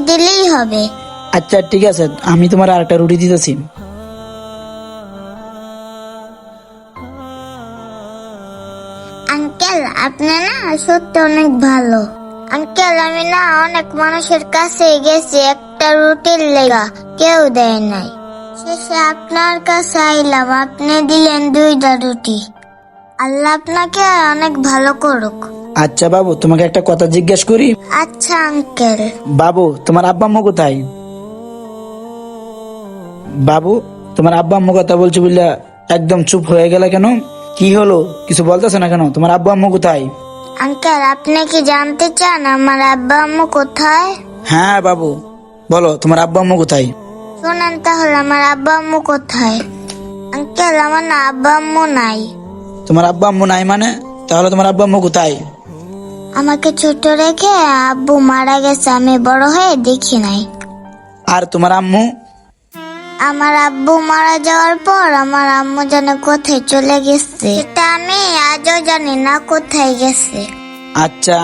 দিলেই হবে। আচ্ছা ঠিক আছে, আমি তোমার আরেকটা রুটি দিতেছি। আঙ্কেল আপনি না সত্যি অনেক ভালো। আঙ্কেল আমি না অনেক মানুষের কাছে গেছি একটা রুটির লেগা, কেউ দেয় নাই। শেষে আপনার কাছে আইলাম, আপনি দিলেন 2টা রুটি। আল্লাহ আপনাকে অনেক ভালো করুক। আচ্ছা বাবু, তোমাকে একটা কথা জিজ্ঞেস করি। আচ্ছা আঙ্কেল। বাবু, তোমার আব্বা আম্মু কোথায়? বাবু, তোমার আব্বা আম্মু কথা বলছো বললা একদম চুপ হয়ে গেল কেন? কি হলো, কিছু বলতেছে না কেন? তোমার আব্বা আম্মু কোথায়? আঙ্কেল আপনি কি জানতে চান আমার আব্বা আম্মু কোথায়? হ্যাঁ বাবু, বলো তোমার আব্বা আম্মু কোথায়? শুনেন তাহলে আমার আব্বা আম্মু কোথায়। আঙ্কেল আমার না আব্বা আম্মু নাই। তোমার আব্বা আম্মু নাই মানে? তাহলে তোমার আব্বা আম্মু কোথায়? আমাকে ছোট রেখে আব্বু মারা গেছে, আমি বড় হয়ে দেখি নাই। আর তোমার আম্মু? আমার আব্বু মারা যাওয়ার পর আমার আম্মু যেন কোথায় চলে গেছে, সেটা আমি আজও জানি না কোথায় গেছে। আচ্ছা।